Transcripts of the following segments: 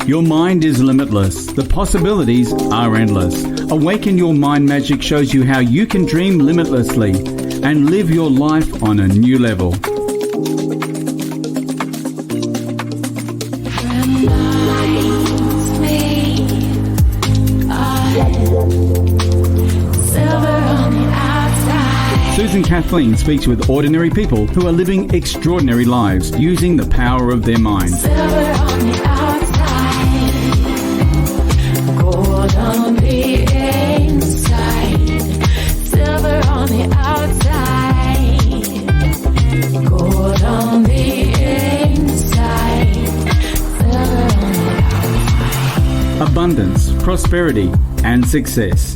Your mind is limitless. The possibilities are endless. Awaken Your Mind Magic shows you how you can dream limitlessly and live your life on a new level. Susan Kathleen speaks with ordinary people who are living extraordinary lives using the power of their mind. Silver on the outside, gold on the inside. Silver on the outside, gold on the inside. Silver on the outside. Abundance, prosperity, and success.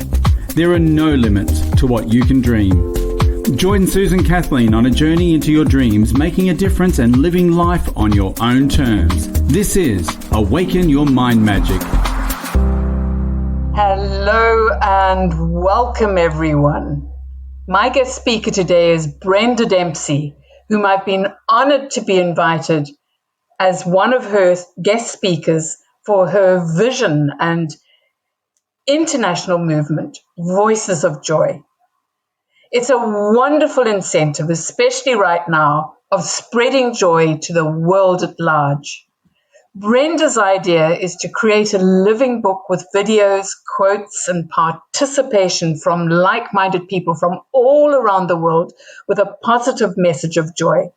There are no limits to what you can dream. Join Susan Kathleen on a journey into your dreams, making a difference and living life on your own terms. This is Awaken Your Mind Magic. Hello and welcome everyone. My guest speaker today is Brenda Dempsey, whom I've been honored to be invited as one of her guest speakers for her vision and international movement, Voices of Joy. It's a wonderful incentive, especially right now, of spreading joy to the world at large. Brenda's idea is to create a living book with videos, quotes, and participation from like-minded people from all around the world with a positive message of joy.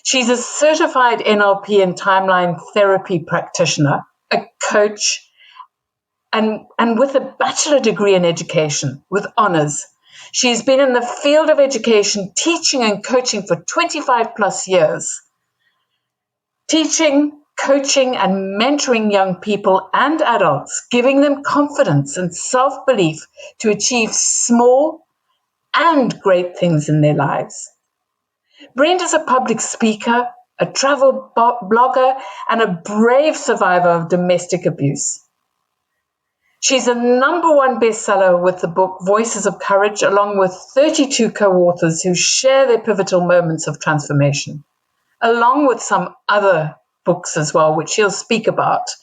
She's a certified NLP and timeline therapy practitioner, a coach, and with a Batchelor Degree in education with honors. She's been in the field of education, teaching and coaching for 25 plus years. Teaching, coaching, and mentoring young people and adults, giving them confidence and self-belief to achieve small and great things in their lives. Brenda's a public speaker, a travel blogger, and a brave survivor of domestic abuse. She's a #1 bestseller with the book Voices of Courage, along with 32 co-authors who share their pivotal moments of transformation, along with some other books as well, which she'll speak about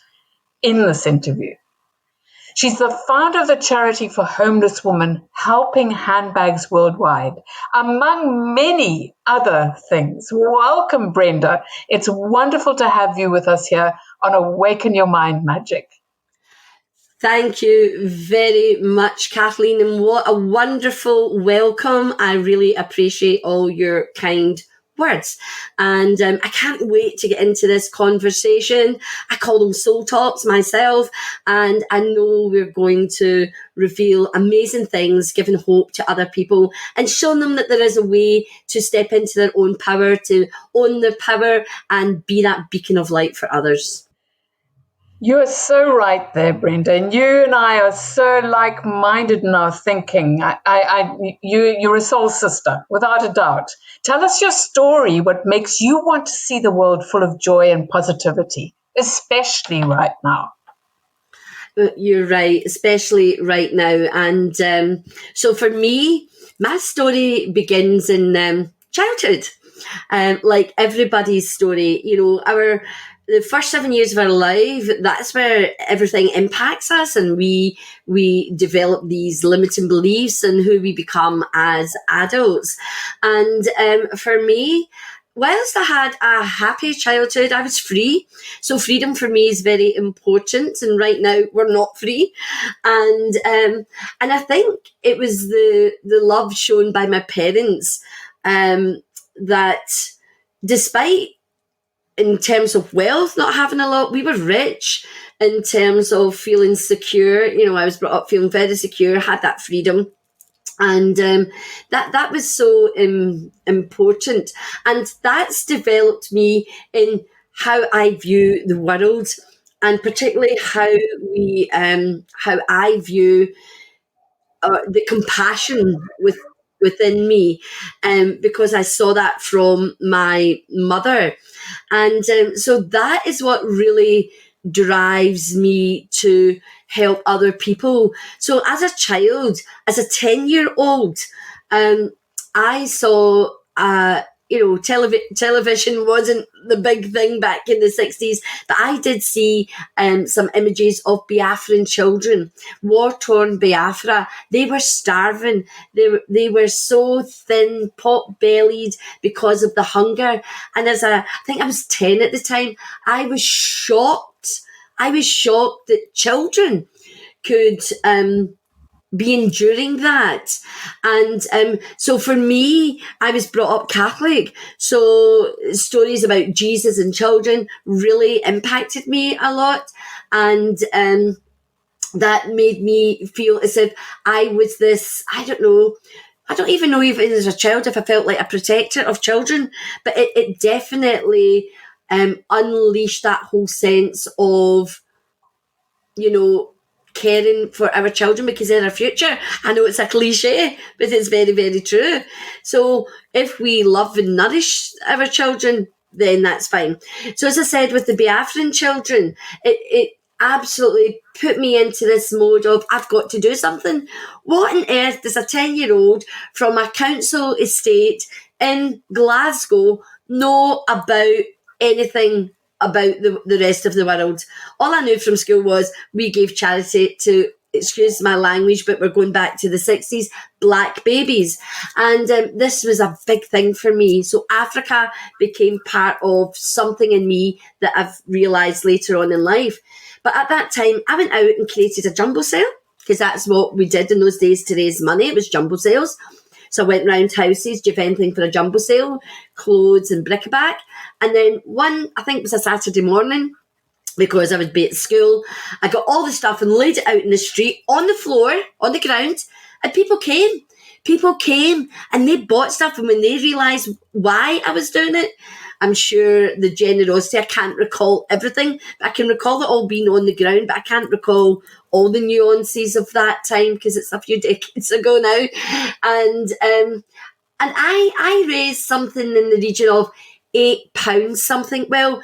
in this interview. She's the founder of the charity for homeless women, helping Handbags Worldwide, among many other things. Welcome, Brenda. It's wonderful to have you with us here on Awaken Your Mind Magic. Thank you very much, Kathleen, and what a wonderful welcome. I really appreciate all your kind words. And I can't wait to get into this conversation. I call them soul talks myself, and I know we're going to reveal amazing things, giving hope to other people and showing them that there is a way to step into their own power, to own their power and be that beacon of light for others. You're so right there, Brenda, and you and I are so like-minded in our thinking. You're a soul sister, without a doubt. Tell us your story, what makes you want to see the world full of joy and positivity, especially right now. You're right, especially right now. And so for me, my story begins in childhood, like everybody's story. You know, the first 7 years of our life, that's where everything impacts us, and we develop these limiting beliefs and who we become as adults. And for me, whilst I had a happy childhood, I was free. So freedom for me is very important. And right now we're not free. And I think it was the love shown by my parents that despite in terms of wealth, not having a lot, we were rich in terms of feeling secure. You know, I was brought up feeling very secure, had that freedom. And that was so important. And that's developed me in how I view the world, and particularly how I view the compassion within me, because I saw that from my mother. And so that is what really drives me to help other people. So as a child, as a 10-year-old, I saw a television wasn't the big thing back in the 60s, but I did see some images of Biafran children, war-torn Biafra. They were starving. They were so thin, pot-bellied because of the hunger. And I think I was 10 at the time, I was shocked. That children could be enduring that. And so for me, I was brought up Catholic, so stories about Jesus and children really impacted me a lot, and that made me feel as if I was this, I don't even know even as a child if I felt like a protector of children, but it definitely unleashed that whole sense of, caring for our children because they're our future. I know it's a cliche, but it's very, very true. So if we love and nourish our children, then that's fine. So as I said, with the Biafran children, it absolutely put me into this mode of, I've got to do something. What on earth does a 10-year-old from a council estate in Glasgow know about anything about the rest of the world? All I knew from school was we gave charity to, excuse my language, but we're going back to the 60s, black babies. And this was a big thing for me. So Africa became part of something in me that I've realised later on in life. But at that time, I went out and created a jumbo sale, because that's what we did in those days to raise money. It was jumbo sales. So I went round houses, do anything for a jumbo sale, clothes and bric-a-brac. And then one, I think it was a Saturday morning, because I would be at school, I got all the stuff and laid it out in the street, on the floor, on the ground, and people came. People came and they bought stuff, and when they realised why I was doing it, I'm sure the generosity, I can't recall everything, but I can recall it all being on the ground, but I can't recall all the nuances of that time because it's a few decades ago now. And I raised something in the region of £8 something. Well,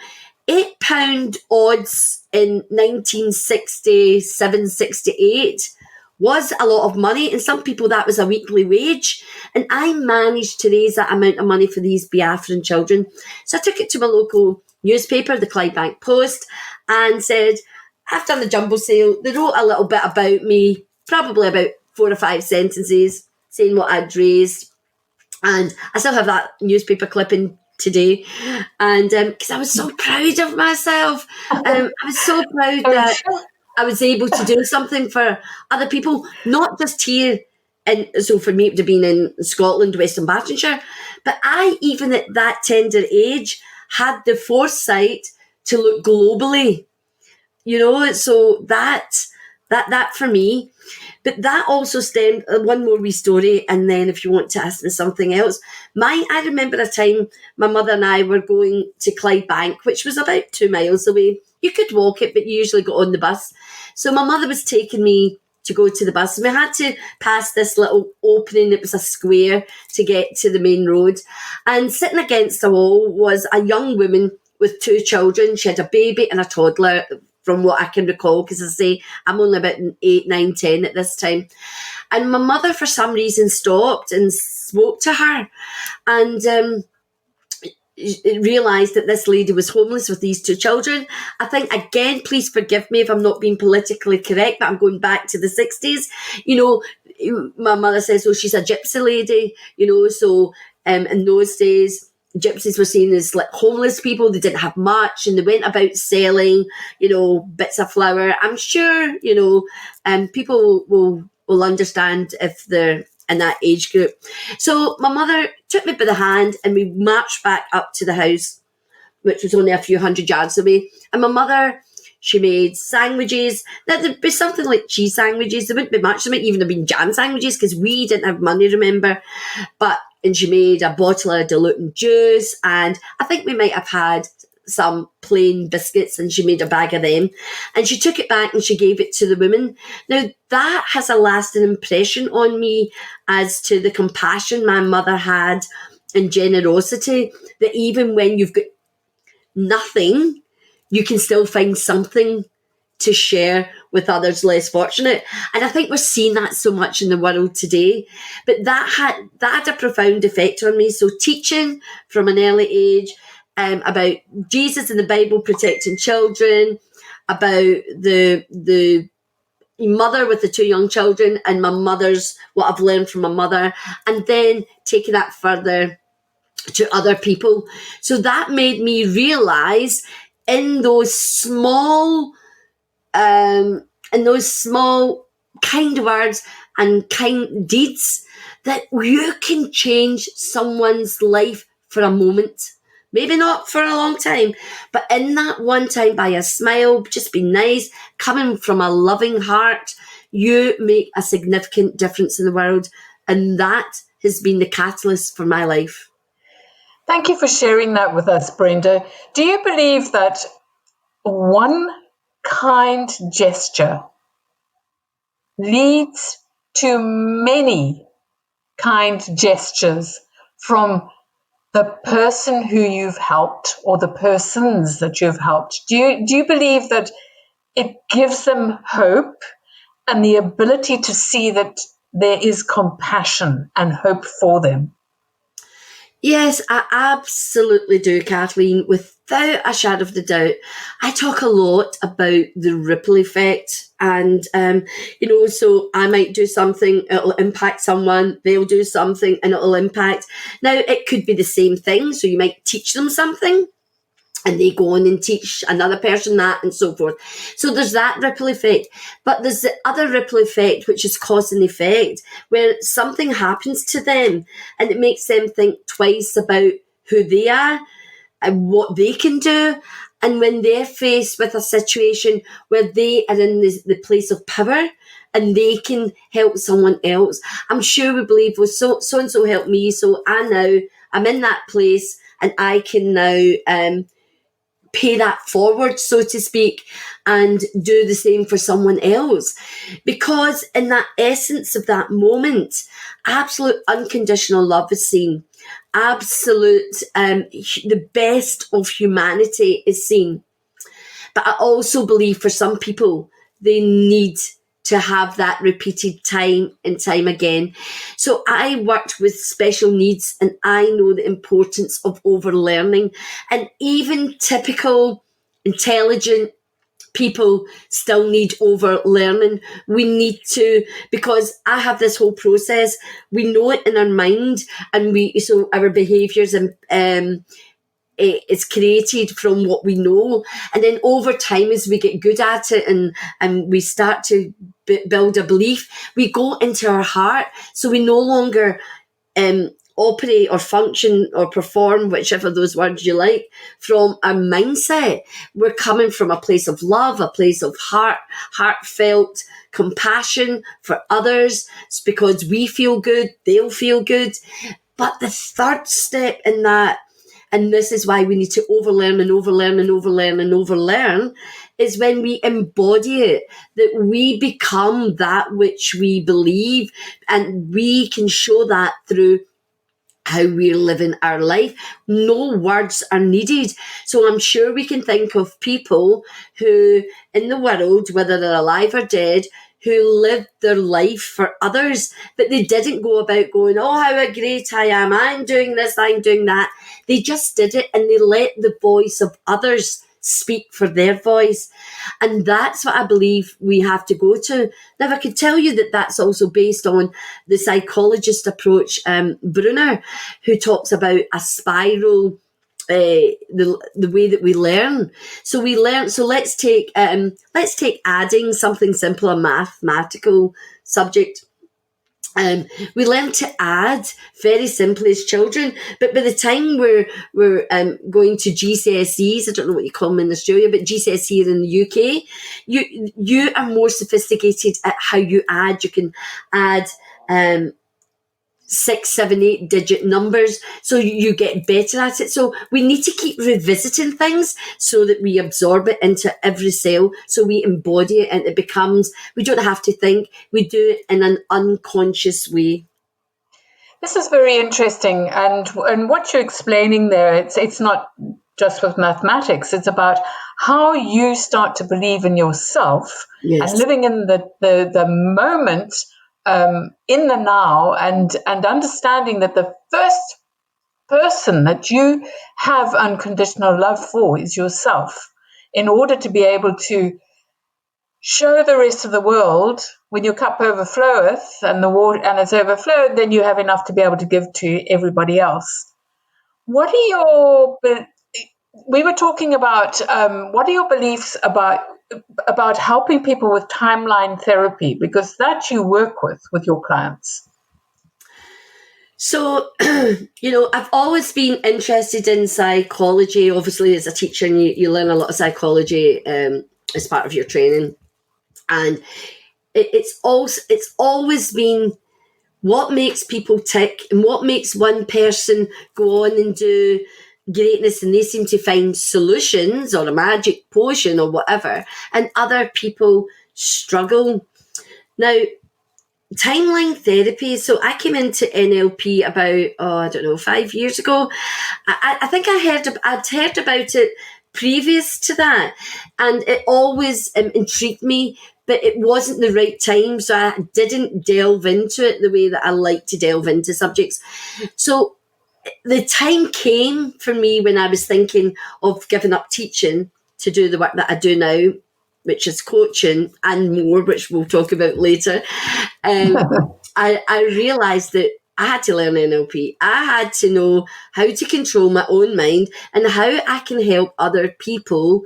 £8 odds in 1967, 68 was a lot of money, and some people that was a weekly wage, and I managed to raise that amount of money for these Biafran children. So I took it to my local newspaper, the Clydebank Post, and said, I've done the jumbo sale. They wrote a little bit about me, probably about 4 or 5 sentences, saying what I'd raised, and I still have that newspaper clipping today, and because I was so proud of myself. I was so proud that I was able to do something for other people, not just here. And so for me, it would have been in Scotland, Western Batchelor. But I, even at that tender age, had the foresight to look globally. So that for me. But that also stemmed, one more wee story, and then if you want to ask me something else. I remember a time my mother and I were going to Clydebank, which was about 2 miles away. You could walk it, but you usually got on the bus. So my mother was taking me to go to the bus, and we had to pass this little opening. It was a square to get to the main road. And sitting against the wall was a young woman with 2 children. She had a baby and a toddler, from what I can recall, because I say I'm only about 8, 9, 10 at this time. And my mother, for some reason, stopped and spoke to her, and realised that this lady was homeless with these 2 children. I think, again, please forgive me if I'm not being politically correct, but I'm going back to the 60s. My mother says, she's a gypsy lady, so in those days, gypsies were seen as like homeless people. They didn't have much, and they went about selling, bits of flour. I'm sure, people will understand if they're in that age group. So my mother took me by the hand, and we marched back up to the house, which was only a few hundred yards away. And my mother, she made sandwiches. Now, there'd be something like cheese sandwiches. There wouldn't be much. There might even have been jam sandwiches, because we didn't have money, remember. And she made a bottle of diluting juice, and I think we might have had some plain biscuits, and she made a bag of them, and she took it back and she gave it to the woman. Now, that has a lasting impression on me as to the compassion my mother had and generosity, that even when you've got nothing, you can still find something to share with others less fortunate. And I think we're seeing that so much in the world today. But that had a profound effect on me. So teaching from an early age about Jesus in the Bible protecting children, about the mother with the 2 young children, and my mother's, what I've learned from my mother, and then taking that further to other people. So that made me realise in those small kind words and kind deeds that you can change someone's life for a moment. Maybe not for a long time, but in that one time, by a smile, just be nice, coming from a loving heart, you make a significant difference in the world. And that has been the catalyst for my life. Thank you for sharing that with us, Brenda. Do you believe that one kind gesture leads to many kind gestures from the person who you've helped or the persons that you've helped? Do you believe that it gives them hope and the ability to see that there is compassion and hope for them? Yes, I absolutely do, Kathleen, without a shadow of the doubt. I talk a lot about the ripple effect, and, so I might do something, it'll impact someone, they'll do something and it'll impact. Now, it could be the same thing, so you might teach them something, and they go on and teach another person that, and so forth. So there's that ripple effect. But there's the other ripple effect, which is cause and effect, where something happens to them and it makes them think twice about who they are and what they can do. And when they're faced with a situation where they are in the place of power and they can help someone else, I'm sure we believe, well, so-and-so helped me, so I'm in that place and I can now pay that forward, so to speak, and do the same for someone else. Because in that essence of that moment, absolute unconditional love is seen. Absolute, the best of humanity is seen. But I also believe for some people, they need to have that repeated time and time again. So I worked with special needs, and I know the importance of overlearning. And even typical, intelligent people still need overlearning. We need to, because I have this whole process, we know it in our mind, and so our behaviours and it's created from what we know, and then over time, as we get good at it and we start to build a belief, we go into our heart, so we no longer operate or function or perform, whichever of those words you like, from our mindset. We're coming from a place of love, a place of heartfelt compassion for others. It's because we feel good, they'll feel good. But the third step in that, and this is why we need to overlearn and overlearn and overlearn and overlearn, is when we embody it, that we become that which we believe, and we can show that through how we're living our life. No words are needed. So I'm sure we can think of people who in the world, whether they're alive or dead, who lived their life for others, but they didn't go about going, oh, how great I am, I'm doing this, I'm doing that. They just did it, and they let the voice of others speak for their voice. And that's what I believe we have to go to. Now, I can tell you that that's also based on the psychologist approach, Brunner, who talks about a spiral, the way that we learn. So we learn. So let's take adding something simple, a mathematical subject. We learn to add very simply as children, but by the time we're going to GCSEs, I don't know what you call them in Australia, but GCSE here in the UK, you are more sophisticated at how you add. You can add 6, 7, 8 digit numbers, so you get better at it. So we need to keep revisiting things so that we absorb it into every cell, so we embody it, and it becomes, we don't have to think, we do it in an unconscious way. This is very interesting, and what you're explaining there, it's not just with mathematics. It's about how you start to believe in yourself and living in the moment, in the now, and understanding that the first person that you have unconditional love for is yourself, in order to be able to show the rest of the world. When your cup overfloweth and the water and it's overflowed, then you have enough to be able to give to everybody else. What are your we were talking about what are your beliefs about helping people with timeline therapy, because that you work with your clients? So, I've always been interested in psychology. Obviously, as a teacher, and you learn a lot of psychology as part of your training. And it's always been what makes people tick and what makes one person go on and do greatness, and they seem to find solutions or a magic potion or whatever, and other people struggle. Now, timeline therapy. So I came into NLP about 5 years ago. I think I'd heard about it previous to that, and it always intrigued me, but it wasn't the right time, so I didn't delve into it the way that I like to delve into subjects. So the time came for me when I was thinking of giving up teaching to do the work that I do now, which is coaching and more, which we'll talk about later. I realised that I had to learn NLP. I had to know how to control my own mind and how I can help other people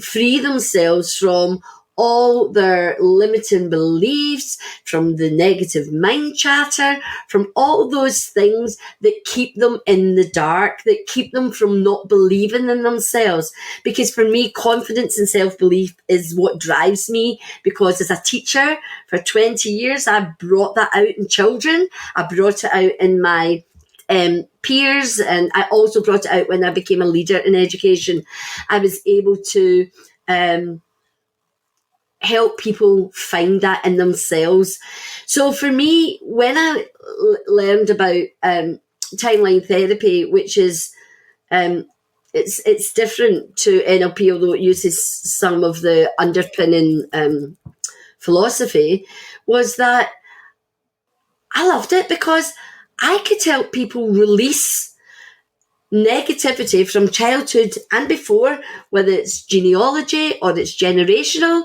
free themselves from all their limiting beliefs, from the negative mind chatter, from all those things that keep them in the dark, that keep them from not believing in themselves. Because for me, confidence and self-belief is what drives me, because as a teacher for 20 years, I brought that out in children. I brought it out in my peers, and I also brought it out when I became a leader in education. I was able to help people find that in themselves. So for me, when I learned about timeline therapy, which is it's different to NLP, although it uses some of the underpinning philosophy, was that I loved it because I could help people release negativity from childhood and before, whether it's genealogy or it's generational,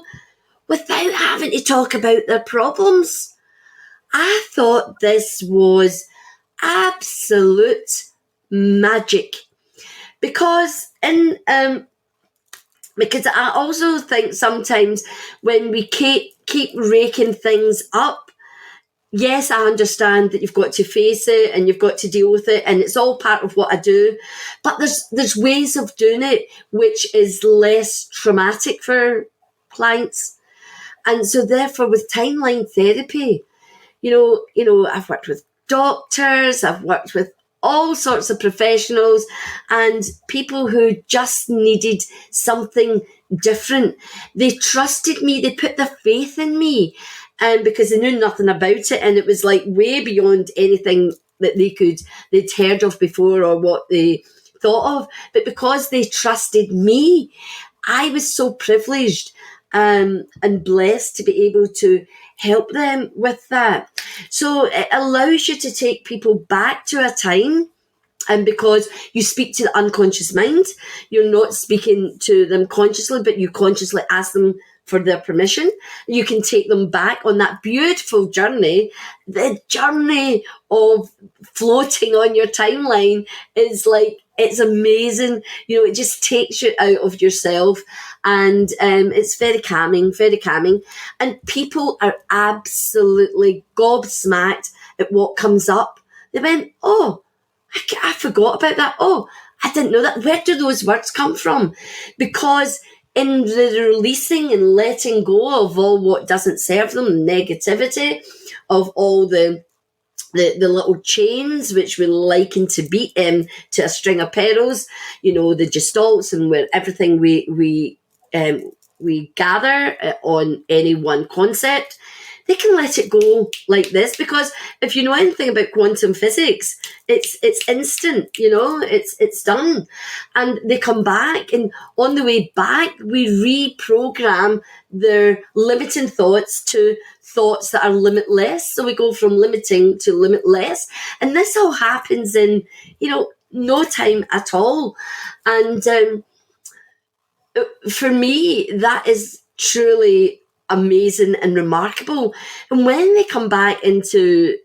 without having to talk about their problems. I thought this was absolute magic, because because I also think sometimes when we keep raking things up, yes, I understand that you've got to face it and you've got to deal with it, and it's all part of what I do. But there's ways of doing it which is less traumatic for clients. And so therefore with timeline therapy, I've worked with doctors, I've worked with all sorts of professionals and people who just needed something different. They trusted me, they put their faith in me, because they knew nothing about it, and it was like way beyond anything that they'd heard of before or what they thought of. But because they trusted me, I was so privileged and blessed to be able to help them with that. So it allows you to take people back to a time, and because you speak to the unconscious mind, you're not speaking to them consciously, but you consciously ask them for their permission. You can take them back on that beautiful journey. The journey of floating on your timeline is like, it's amazing. It just takes you out of yourself, and it's very calming, very calming. And people are absolutely gobsmacked at what comes up. They went, oh, I forgot about that. Oh, I didn't know that. Where do those words come from? Because in the releasing and letting go of all what doesn't serve them, negativity, of all the little chains which we liken to beat to a string of pearls, the gestalts, and where everything we gather on any one concept, they can let it go like this, because if you know anything about quantum physics, it's instant, it's done. And they come back, and on the way back, we reprogram their limiting thoughts to thoughts that are limitless. So we go from limiting to limitless. And this all happens in, no time at all. And for me, that is truly amazing and remarkable. And when they come back into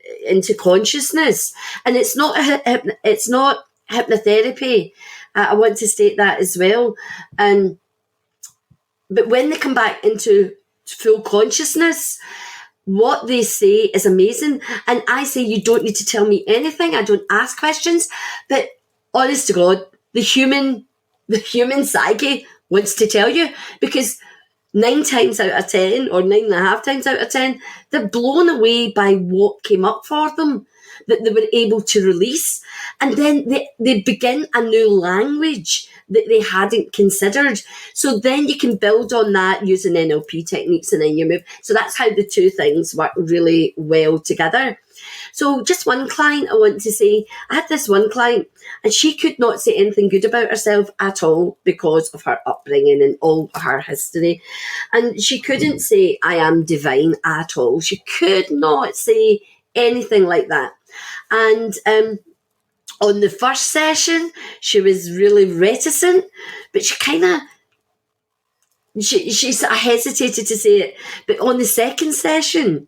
consciousness, and it's not hypnotherapy, I want to state that as well. But when they come back into full consciousness, what they say is amazing. And I say, you don't need to tell me anything. I don't ask questions. But honest to God, the human psyche wants to tell you, because 9 times out of 10, or 9.5 times out of 10, they're blown away by what came up for them, that they were able to release. And then they begin a new language that they hadn't considered. So then you can build on that using NLP techniques, and then you move. So that's how the two things work really well together. So just one client, I want to say, I had this one client, and she could not say anything good about herself at all because of her upbringing and all her history. And she couldn't say, I am divine at all. She could not say anything like that. And on the first session, she was really reticent, but she hesitated to say it. But on the second session,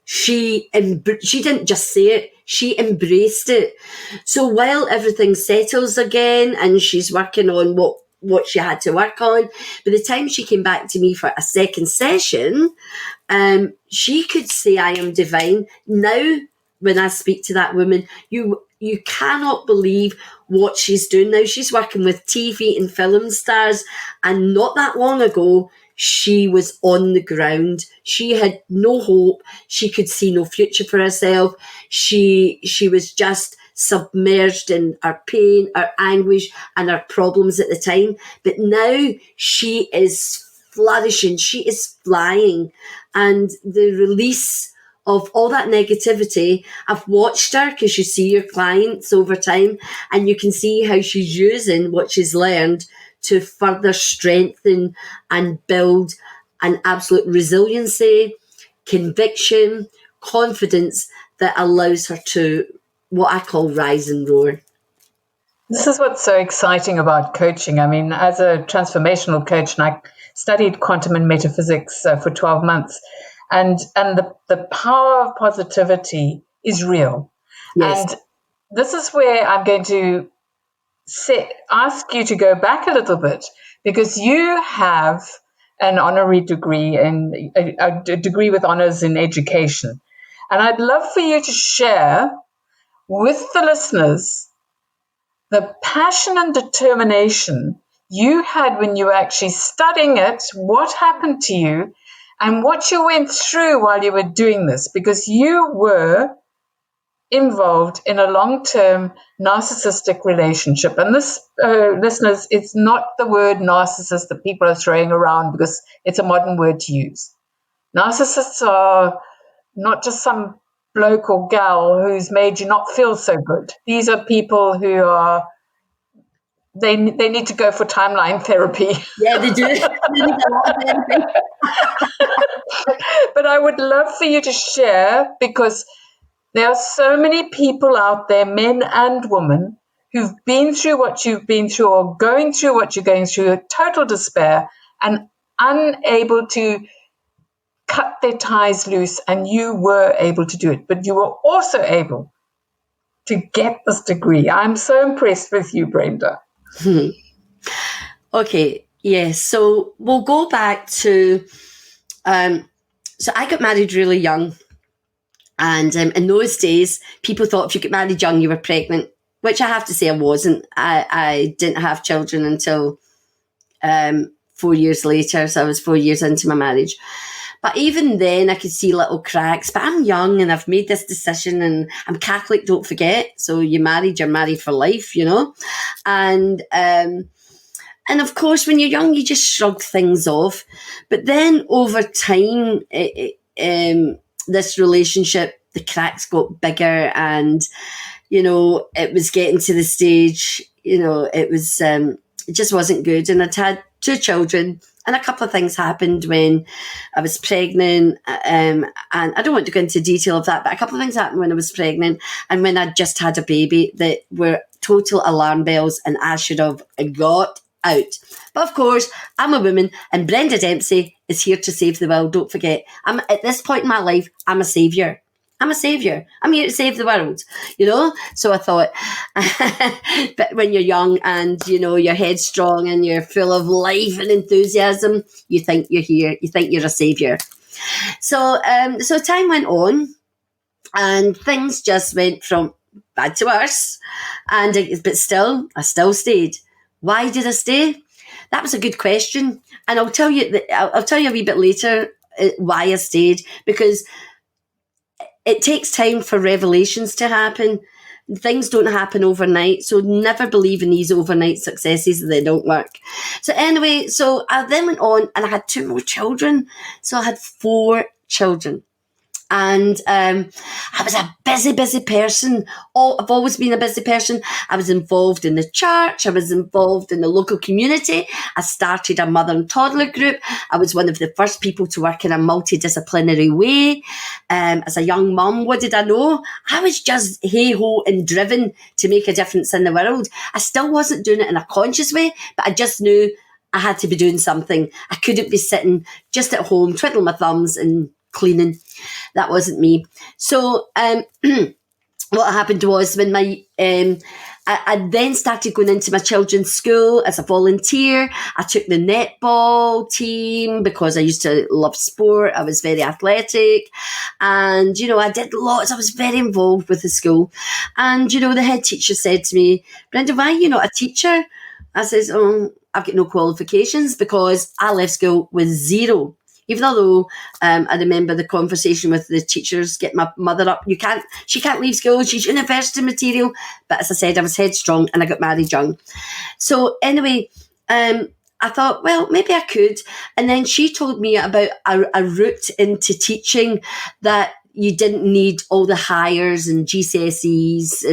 she didn't just say it, she embraced it. So while everything settles again and she's working on what she had to work on, by the time she came back to me for a second session, she could say, I am divine. Now, when I speak to that woman, you cannot believe what she's doing now. She's working with TV and film stars, and not that long ago, she was on the ground. She had no hope. She could see no future for herself. She was just submerged in her pain, her anguish, and her problems at the time. But now she is flourishing. She is flying. And the release of all that negativity, I've watched her, because you see your clients over time, and you can see how she's using what she's learned to further strengthen and build an absolute resiliency, conviction, confidence that allows her to, what I call, rise and roar. This is what's so exciting about coaching. I mean, as a transformational coach, and I studied quantum and metaphysics for 12 months, and the power of positivity is real. Yes. And this is where I'm going to ask you to go back a little bit, because you have an honorary degree, and a degree with honors in education. And I'd love for you to share with the listeners the passion and determination you had when you were actually studying it, what happened to you, and what you went through while you were doing this, because you were involved in a long-term narcissistic relationship. And this, listeners, it's not the word narcissist that people are throwing around, because it's a modern word to use. Narcissists are not just some bloke or gal who's made you not feel so good. These are people who are, they need to go for timeline therapy. Yeah, they do. They need a lot of therapy. But I would love for you to share, because there are so many people out there, men and women, who've been through what you've been through, or going through what you're going through, total despair, and unable to cut their ties loose, and you were able to do it. But you were also able to get this degree. I'm so impressed with you, Brenda. Okay, yes. So we'll go back to, so I got married really young. And in those days, people thought if you get married young, you were pregnant, which I have to say I wasn't. I didn't have children until 4 years later. So I was 4 years into my marriage. But even then, I could see little cracks. But I'm young, and I've made this decision, and I'm Catholic, don't forget. So you're married for life, And of course, when you're young, you just shrug things off. But then over time, it this relationship, the cracks got bigger, and, you know, it was getting to the stage, you know, it was, it just wasn't good. And I'd had 2 children, and a couple of things happened when I was pregnant. And I don't want to go into detail of that, but a couple of things happened when I was pregnant and when I just had a baby that were total alarm bells, and I should have got out. But of course, I'm a woman, and Brenda Dempsey is here to save the world. Don't forget, I'm at this point in my life, I'm a saviour. I'm a saviour. I'm here to save the world, you know? So I thought, but when you're young and, you know, you're headstrong and you're full of life and enthusiasm, you think you're here. You think you're a saviour. So time went on, and things just went from bad to worse. But still, I still stayed. Why did I stay? That was a good question. And I'll tell you a wee bit later why I stayed, because it takes time for revelations to happen. Things don't happen overnight, so never believe in these overnight successes. They don't work. So anyway, so I then went on, and I had 2 more children. So I had 4 children. And I was a busy person. I've always been a busy person. I was involved in the church. I was involved in the local community. I started a mother and toddler group. I was one of the first people to work in a multidisciplinary way. As a young mum, what did I know? I was just hey-ho and driven to make a difference in the world. I still wasn't doing it in a conscious way, but I just knew I had to be doing something. I couldn't be sitting just at home, twiddling my thumbs and cleaning. That wasn't me. So what happened was when I then started going into my children's school as a volunteer. I took the netball team because I used to love sport. I was very athletic, and, you know, I did lots. I was very involved with the school. And, you know, the head teacher said to me, "Brenda, why are you not a teacher?" I says, "Oh, I've got no qualifications," because I left school with 0. Even though I remember the conversation with the teachers, get my mother up. She can't leave school. She's university material. But as I said, I was headstrong, and I got married young. So anyway, I thought, well, maybe I could. And then she told me about a route into teaching, that you didn't need all the hires and GCSEs,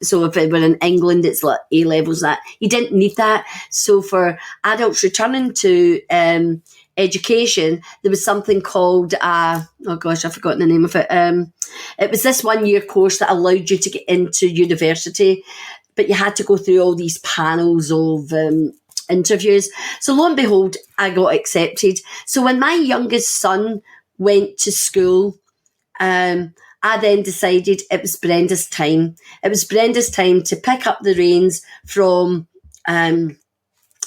so if it were in England, it's like A levels. That you didn't need that. So for adults returning to education, there was something called I've forgotten the name of it. It was this 1-year course that allowed you to get into university, but you had to go through all these panels of interviews. So lo and behold, I got accepted. So when my youngest son went to school, I then decided it was Brenda's time. It was Brenda's time to pick up the reins from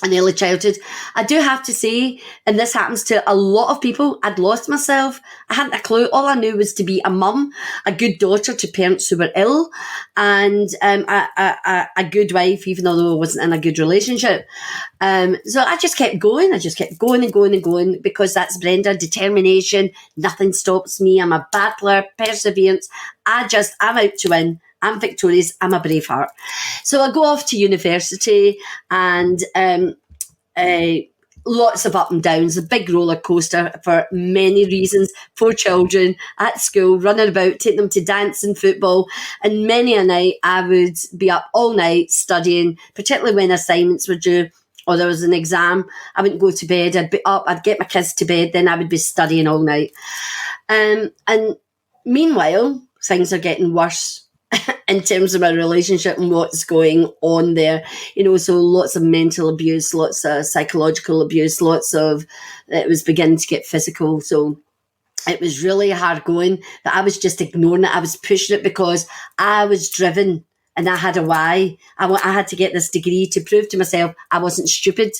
in early childhood. I do have to say, and this happens to a lot of people, I'd lost myself. I hadn't a clue. All I knew was to be a mum, a good daughter to parents who were ill, and a good wife, even though I wasn't in a good relationship. So I just kept going. I just kept going and going and going, because that's Brenda, determination. Nothing stops me. I'm a battler, perseverance. I'm out to win. I'm victorious. I'm a brave heart. So I go off to university, and lots of up and downs, a big roller coaster for many reasons. 4 children at school, running about, taking them to dance and football. And many a night I would be up all night studying, particularly when assignments were due or there was an exam. I wouldn't go to bed. I'd be up, I'd get my kids to bed, then I would be studying all night. And meanwhile, things are getting worse in terms of my relationship and what's going on there. You know, so lots of mental abuse, lots of psychological abuse, it was beginning to get physical. So it was really hard going, but I was just ignoring it. I was pushing it because I was driven and I had a why. I had to get this degree to prove to myself I wasn't stupid.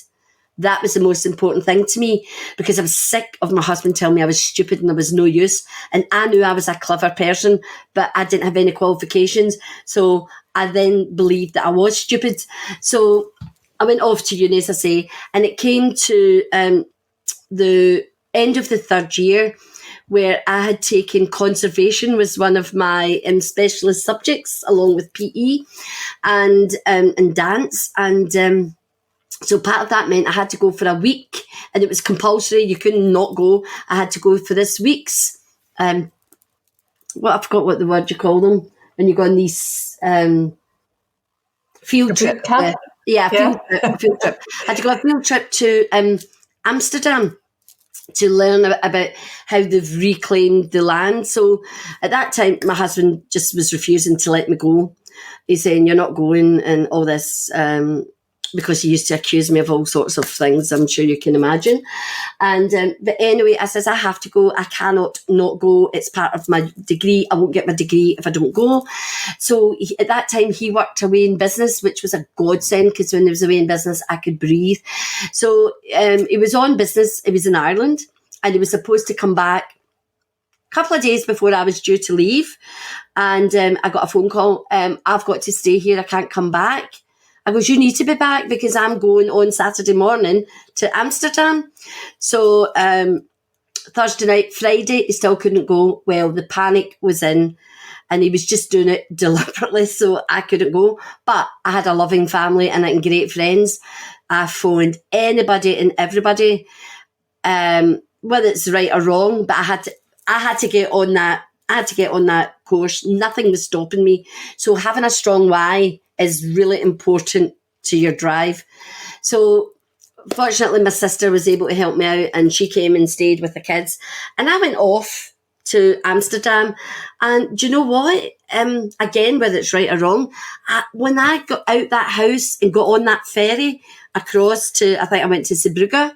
That was the most important thing to me, because I was sick of my husband telling me I was stupid and I was no use. And I knew I was a clever person, but I didn't have any qualifications. So I then believed that I was stupid. So I went off to uni, as I say, and it came to the end of the 3rd year, where I had taken conservation was one of my specialist subjects, along with PE and dance. And so part of that meant I had to go for a week, and it was compulsory. You couldn't not go. I had to go for this week's I forgot what the word you call them when you go on these field trip. Camp? Field trip. I had to go on a field trip to Amsterdam to learn about how they've reclaimed the land. So at that time, my husband just was refusing to let me go. He's saying, you're not going, and all this, because he used to accuse me of all sorts of things, I'm sure you can imagine. And but anyway, I says, I have to go. I cannot not go. It's part of my degree. I won't get my degree if I don't go. So at that time, he worked away in business, which was a godsend, because when he was away in business, I could breathe. So he was on business. He was in Ireland, and he was supposed to come back a couple of days before I was due to leave. And I got a phone call. I've got to stay here. I can't come back. I goes, you need to be back because I'm going on Saturday morning to Amsterdam. So Thursday night, Friday, he still couldn't go. Well, the panic was in, and he was just doing it deliberately, so I couldn't go. But I had a loving family and great friends. I phoned anybody and everybody, whether it's right or wrong, but I had to get on that. I had to get on that course. Nothing was stopping me. So having a strong why is really important to your drive. So fortunately, my sister was able to help me out, and she came and stayed with the kids. And I went off to Amsterdam. And do you know what? Again, whether it's right or wrong, when I got out that house and got on that ferry across to, I think I went to Zeebrugge,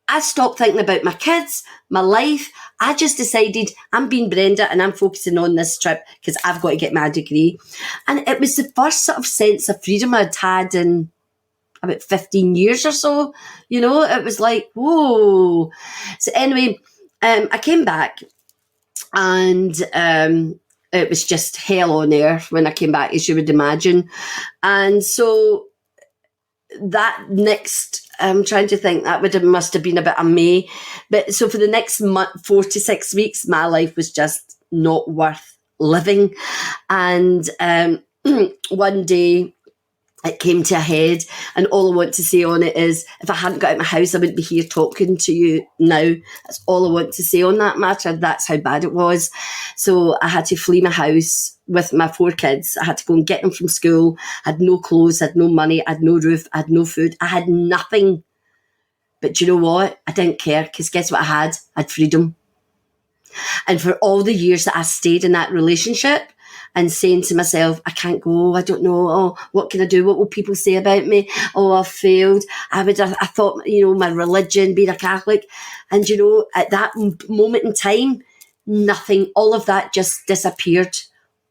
I stopped thinking about my kids, my life. I just decided I'm being Brenda and I'm focusing on this trip because I've got to get my degree. And it was the first sort of sense of freedom I'd had in about 15 years or so. You know, it was like, whoa. So anyway, I came back, and it was just hell on earth when I came back, as you would imagine. And so that next, I'm trying to think, must have been about a May. But so for the next 4 to 6 weeks, my life was just not worth living. And one day it came to a head, and all I want to say on it is, if I hadn't got out of my house, I wouldn't be here talking to you now. That's all I want to say on that matter. That's how bad it was. So I had to flee my house with my 4 kids. I had to go and get them from school. I had no clothes, I had no money, I had no roof, I had no food. I had nothing. But do you know what? I didn't care, because guess what I had? I had freedom. And for all the years that I stayed in that relationship, and saying to myself, I can't go, I don't know, oh, what can I do? What will people say about me? Oh, I've failed. I thought, you know, my religion, being a Catholic. And, you know, at that moment in time, nothing, all of that just disappeared.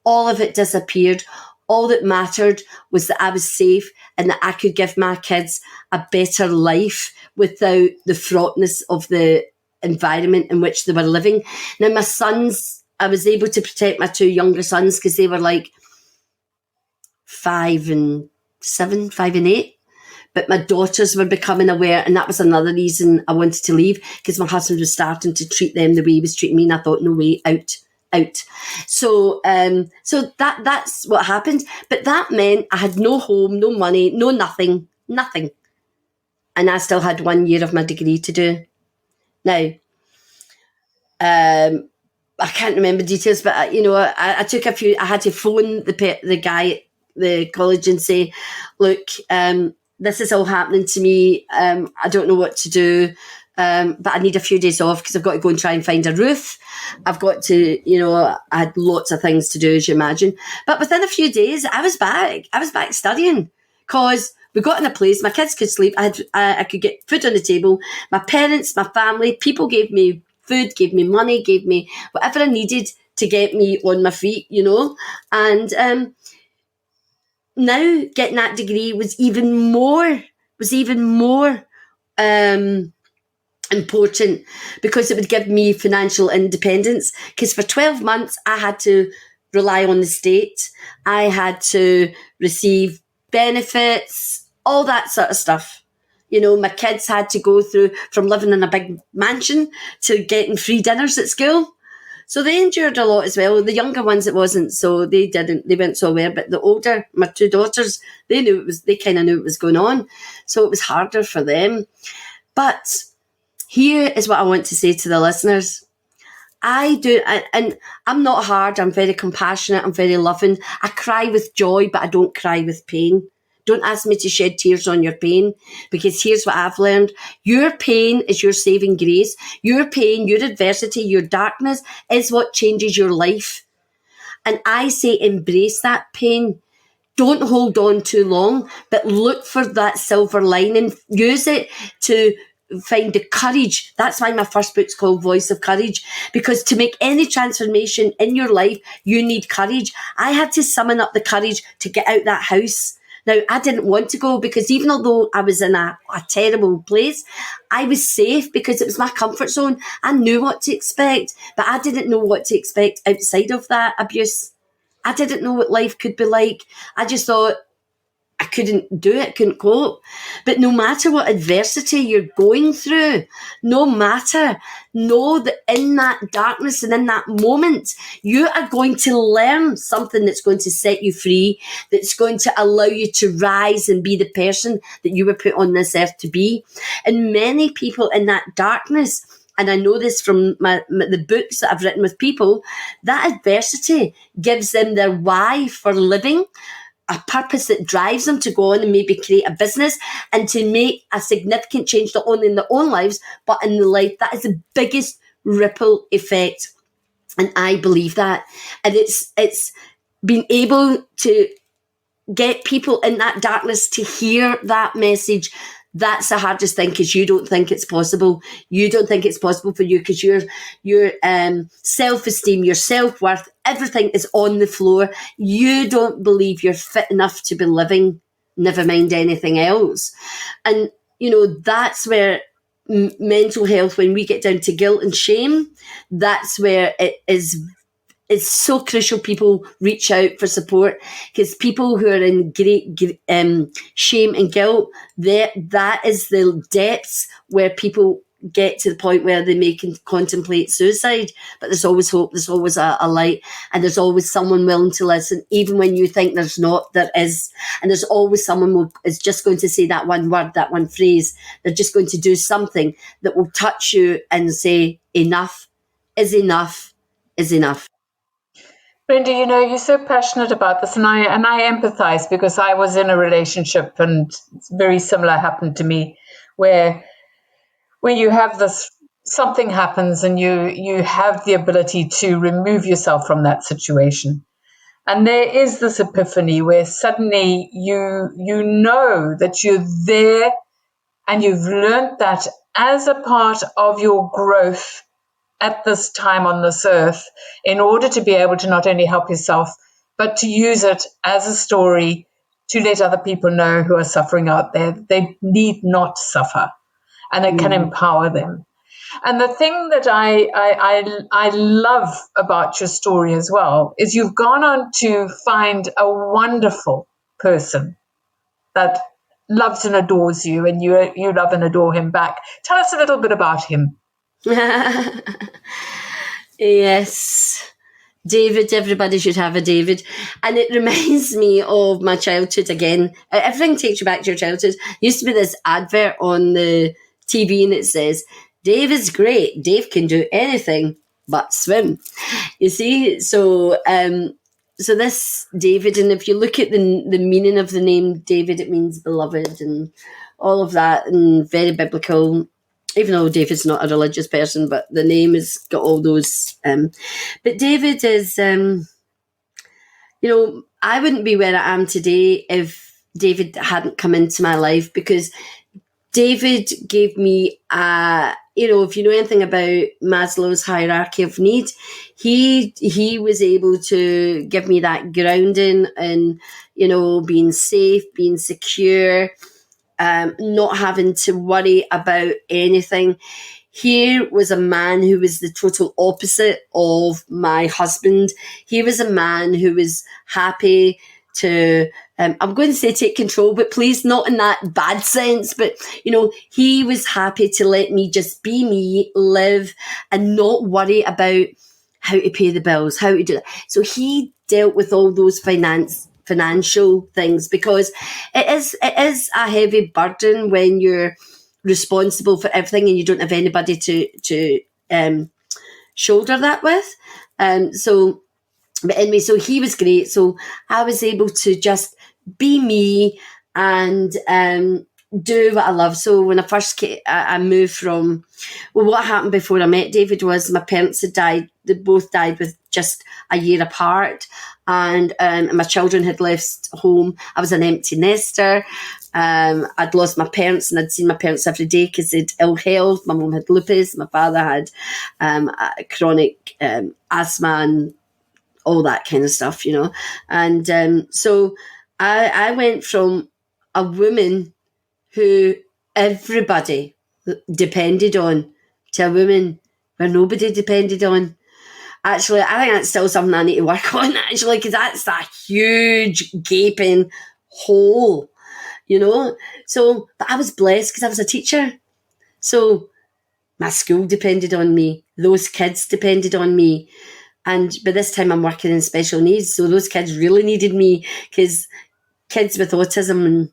All of it disappeared. All that mattered was that I was safe and that I could give my kids a better life without the fraughtness of the environment in which they were living. Now, my sons, I was able to protect my 2 younger sons because they were like 5 and 7, 5 and 8. But my daughters were becoming aware, and that was another reason I wanted to leave, because my husband was starting to treat them the way he was treating me, and I thought, no way, out. So that's what happened. But that meant I had no home, no money, no nothing. And I still had 1 year of my degree to do. Now, I can't remember details, but you know, I took a few. I had to phone the guy at the college and say, "Look, this is all happening to me. I don't know what to do, but I need a few days off because I've got to go and try and find a roof. I've got to, you know, I had lots of things to do, as you imagine. But within a few days, I was back. I was back studying because we got in a place. My kids could sleep. I could get food on the table. My parents, my family, people gave me food, gave me money, gave me whatever I needed to get me on my feet, you know. And now getting that degree was even more important, because it would give me financial independence. Because for 12 months, I had to rely on the state. I had to receive benefits, all that sort of stuff. You know, my kids had to go through from living in a big mansion to getting free dinners at school. So they endured a lot as well. The younger ones, it wasn't, so they weren't so aware. But the older, my 2 daughters, they kind of knew it was going on. So it was harder for them. But here is what I want to say to the listeners. I do, and I'm not hard. I'm very compassionate. I'm very loving. I cry with joy, but I don't cry with pain. Don't ask me to shed tears on your pain, because here's what I've learned. Your pain is your saving grace. Your pain, your adversity, your darkness is what changes your life. And I say embrace that pain. Don't hold on too long, but look for that silver lining. Use it to find the courage. That's why my first book's called Voice of Courage, because to make any transformation in your life, you need courage. I had to summon up the courage to get out that house. Now, I didn't want to go, because even although I was in a terrible place, I was safe because it was my comfort zone. I knew what to expect, but I didn't know what to expect outside of that abuse. I didn't know what life could be like. I just thought I couldn't do it, couldn't cope. But no matter what adversity you're going through, no matter, know that in that darkness and in that moment, you are going to learn something that's going to set you free, that's going to allow you to rise and be the person that you were put on this earth to be. And many people in that darkness, and I know this from the books that I've written with people, that adversity gives them their why for living, a purpose that drives them to go on and maybe create a business and to make a significant change, not only in their own lives, but in the life. That is the biggest ripple effect. And I believe that. And it's being able to get people in that darkness to hear that message. That's the hardest thing, because you don't think it's possible. You don't think it's possible for you, because your self-esteem, your self-worth, everything is on the floor. You don't believe you're fit enough to be living, never mind anything else. And, that's where mental health, when we get down to guilt and shame, that's where it's so crucial people reach out for support, because people who are in great shame and guilt, that is the depths where people get to the point where they may contemplate suicide. But there's always hope, there's always a light, and there's always someone willing to listen, even when you think there's not, there is. And there's always someone who is just going to say that one word, that one phrase. They're just going to do something that will touch you and say, enough is enough is enough. Brenda, you're so passionate about this, and I empathize, because I was in a relationship and very similar happened to me, where you have this, something happens and you have the ability to remove yourself from that situation. And there is this epiphany where suddenly you know that you're there, and you've learned that as a part of your growth at this time on this earth, in order to be able to not only help yourself, but to use it as a story to let other people know who are suffering out there. They need not suffer, and it can empower them. And the thing that I love about your story as well is you've gone on to find a wonderful person that loves and adores you, and you love and adore him back. Tell us a little bit about him. Yes, David. Everybody should have a David. And it reminds me of my childhood again. Everything takes you back to your childhood. There used to be this advert on the TV, and it says, Dave is great. Dave can do anything but swim. You see, so this David, and if you look at the meaning of the name David, it means beloved and all of that, and very biblical. Even though David's not a religious person, but the name has got all those. But David is, I wouldn't be where I am today if David hadn't come into my life, because David gave me, if you know anything about Maslow's hierarchy of need, he was able to give me that grounding and, being safe, being secure, not having to worry about anything. Here was a man who was the total opposite of my husband. He was a man who was happy to, I'm going to say take control, but please not in that bad sense. But, he was happy to let me just be me, live, and not worry about how to pay the bills, how to do that. So he dealt with all those financial things, because it is a heavy burden when you're responsible for everything and you don't have anybody to shoulder that with. But anyway, so he was great. So I was able to just be me and do what I love. So when I first came, I moved from, well, what happened before I met David was my parents had died. They both died with just a year apart. And my children had left home. I was an empty nester. I'd lost my parents, and I'd seen my parents every day because they'd ill health. My mum had lupus. My father had chronic asthma and all that kind of stuff, you know. And so I went from a woman who everybody depended on to a woman where nobody depended on. Actually, I think that's still something I need to work on, actually, because that's a huge gaping hole, you know. So, but I was blessed because I was a teacher. So my school depended on me. Those kids depended on me. And by this time I'm working in special needs. So those kids really needed me, because kids with autism, and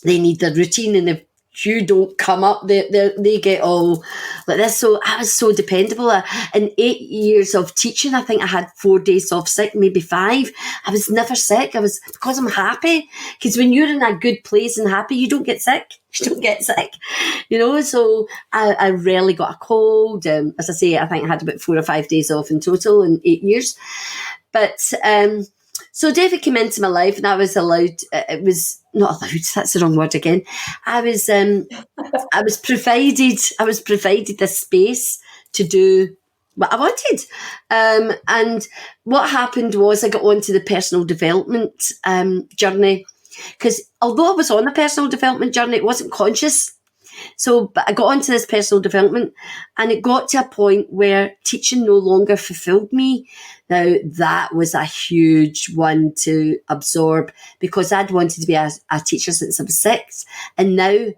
they need their routine, and if you don't come up, they get all like this. So I was so dependable. In 8 years of teaching, I think I had 4 days off sick, maybe 5. I was never sick. Because I'm happy. Because when you're in a good place and happy, you don't get sick. You don't get sick, you know. So I rarely got a cold. As I say, I think I had about 4 or 5 days off in total in 8 years. But so David came into my life, and I was allowed. It was not allowed. That's the wrong word again. I was provided. I was provided this space to do what I wanted. And what happened was I got onto the personal development journey, because although I was on a personal development journey, it wasn't conscious. So, but I got onto this personal development, and it got to a point where teaching no longer fulfilled me. Now, that was a huge one to absorb, because I'd wanted to be a teacher since I was 6. And now,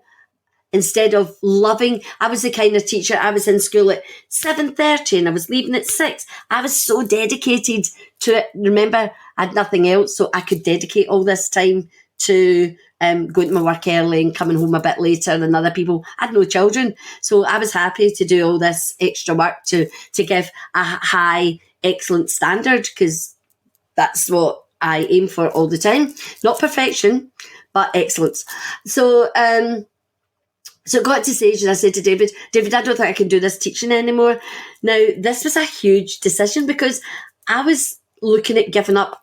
instead of loving, I was the kind of teacher, I was in school at 7:30 and I was leaving at 6. I was so dedicated to it. Remember, I had nothing else, so I could dedicate all this time to going to my work early and coming home a bit later than other people. I had no children, so I was happy to do all this extra work to give a high, excellent standard, because that's what I aim for all the time. Not perfection, but excellence. So so it got to the stage, and I said to David, I don't think I can do this teaching anymore. Now, this was a huge decision, because I was looking at giving up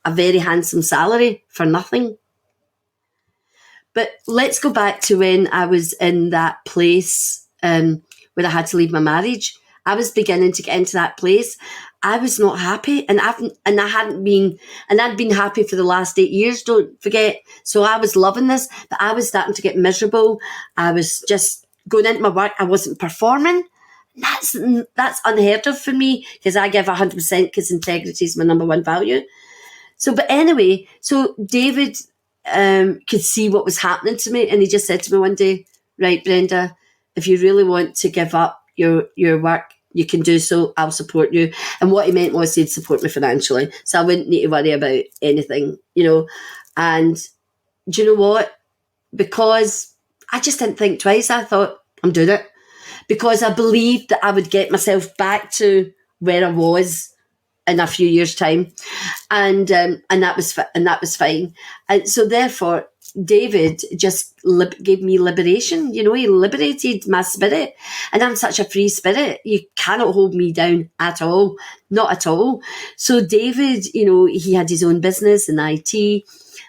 a very handsome salary for nothing. But let's go back to when I was in that place where I had to leave my marriage. I was beginning to get into that place. I was not happy, and I hadn't been, and I'd been happy for the last 8 years, don't forget. So I was loving this, but I was starting to get miserable. I was just going into my work. I wasn't performing. That's unheard of for me, because I give 100%, because integrity is my number one value. So, but anyway, so David could see what was happening to me, and he just said to me one day, right, Brenda, if you really want to give up your work, you can do so. I'll support you. And what he meant was he'd support me financially, so I wouldn't need to worry about anything, you know. And do you know what? Because I just didn't think twice. I thought, I'm doing it, because I believed that I would get myself back to where I was in a few years' time, and that was fine. And so therefore, David just gave me liberation. You know, he liberated my spirit, and I'm such a free spirit. You cannot hold me down at all, not at all. So David, you know, he had his own business in IT,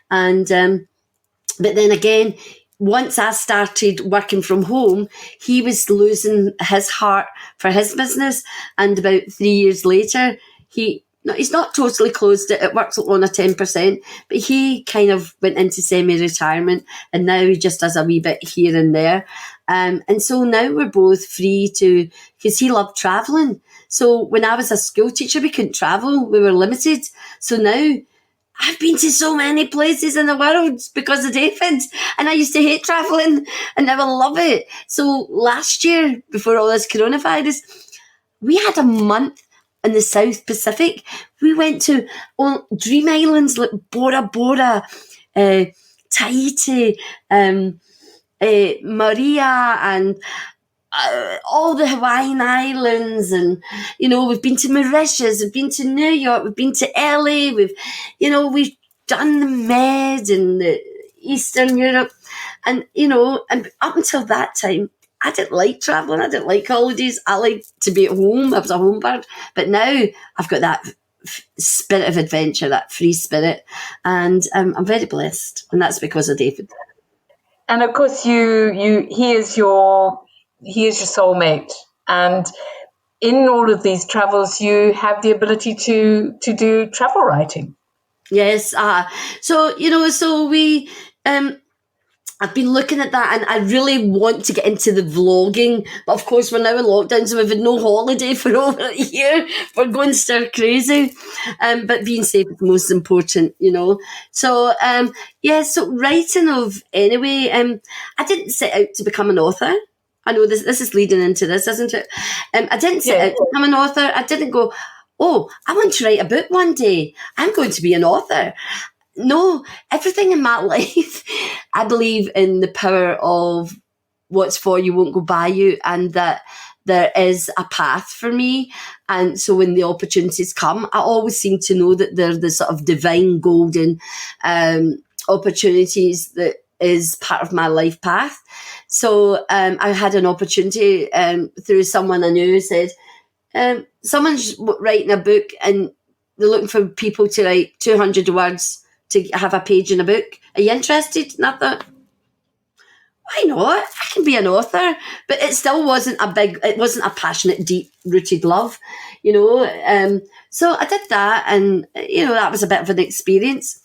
and but then again, once I started working from home, he was losing his heart for his business, and about 3 years later, he's not totally closed it. It works on a 10%, but he kind of went into semi-retirement, and now he just does a wee bit here and there. And so now we're both free to, because he loved travelling. So when I was a school teacher, we couldn't travel. We were limited. So now I've been to so many places in the world because of David, and I used to hate travelling, and now I love it. So last year, before all this coronavirus, we had a month in the South Pacific. We went to dream islands like Bora Bora, Tahiti, Maria, and all the Hawaiian Islands, and we've been to Mauritius, we've been to New York, we've been to LA, we've done the Med and the Eastern Europe, and and up until that time, I didn't like traveling, I didn't like holidays, I liked to be at home, I was a home bird. But now I've got that spirit of adventure, that free spirit, and I'm very blessed, and that's because of David. And of course, he is your soulmate, and in all of these travels, you have the ability to do travel writing. Yes, so we. I've been looking at that, and I really want to get into the vlogging, but of course we're now in lockdown, so we've had no holiday for over a year. We're going stir crazy, but being safe is the most important, So so writing anyway. I didn't set out to become an author. I know this is leading into this, isn't it? I didn't set out to become an author. I didn't go, oh, I want to write a book one day, I'm going to be an author. No, everything in my life, I believe in the power of what's for you won't go by you, and that there is a path for me. And so when the opportunities come, I always seem to know that they're the sort of divine golden opportunities that is part of my life path. So I had an opportunity through someone I knew who said, someone's writing a book and they're looking for people to write 200 words to have a page in a book. Are you interested? And I thought, why not? I can be an author. But it still wasn't a passionate, deep-rooted love, So I did that, and, that was a bit of an experience.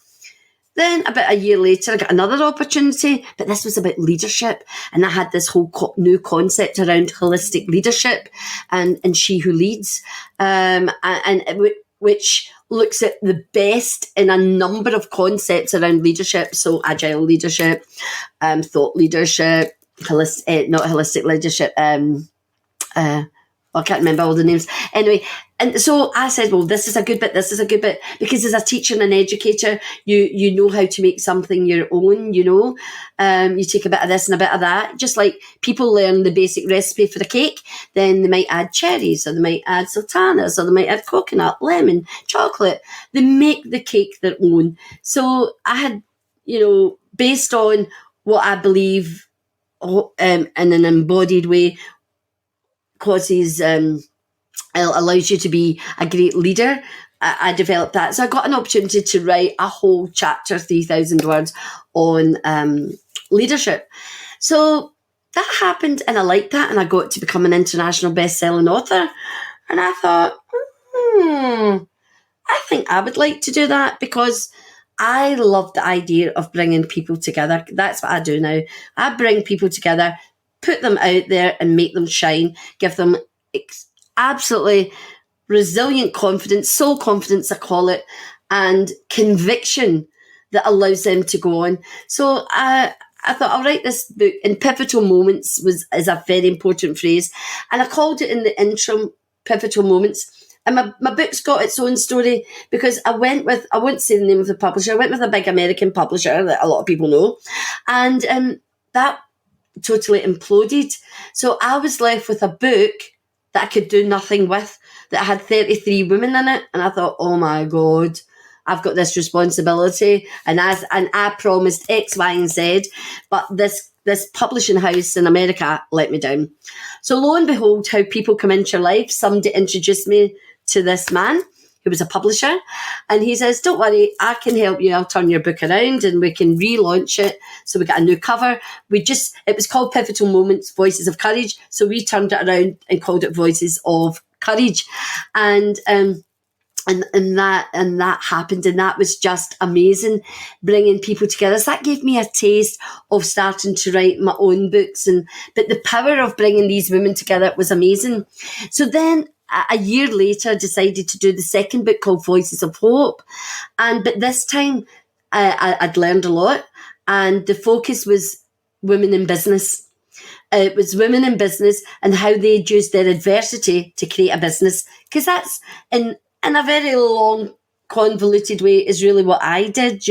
Then about a year later, I got another opportunity, but this was about leadership. And I had this whole new concept around holistic leadership and She Who Leads, and which looks at the best in a number of concepts around leadership. So agile leadership, thought leadership, not holistic leadership. I can't remember all the names. Anyway, and so I said, well, this is a good bit, because as a teacher and an educator, you know how to make something your own, you take a bit of this and a bit of that. Just like people learn the basic recipe for a cake, then they might add cherries, or they might add sultanas, or they might add coconut, lemon, chocolate. They make the cake their own. So I had, based on what I believe in an embodied way, causes allows you to be a great leader. I developed that. So I got an opportunity to write a whole chapter, 3,000 words, on leadership. So that happened, and I liked that, and I got to become an international best-selling author. And I thought, I think I would like to do that, because I love the idea of bringing people together. That's what I do now. I bring people together, put them out there and make them shine, give them absolutely resilient confidence, soul confidence, I call it, and conviction that allows them to go on. So I thought I'll write this book, and pivotal moments is a very important phrase. And I called it in the interim pivotal moments. And my book's got its own story, because I won't say the name of the publisher, I went with a big American publisher that a lot of people know. And that totally imploded. So I was left with a book that I could do nothing with, that had 33 women in it. And I thought, oh my God, I've got this responsibility. And I promised X, Y, and Z, but this publishing house in America let me down. So lo and behold, how people come into your life. Somebody introduced me to this man who was a publisher, and he says, don't worry, I can help you. I'll turn your book around and we can relaunch it. So we got a new cover. It was called Pivotal Moments, Voices of Courage. So we turned it around and called it Voices of Courage. And that happened, and that was just amazing, bringing people together. So that gave me a taste of starting to write my own books, but the power of bringing these women together was amazing. So then a year later, I decided to do the second book called Voices of Hope, but this time I'd learned a lot, and the focus was women in business. It was women in business and how they'd used their adversity to create a business, because that's in a very long, convoluted way is really what I did,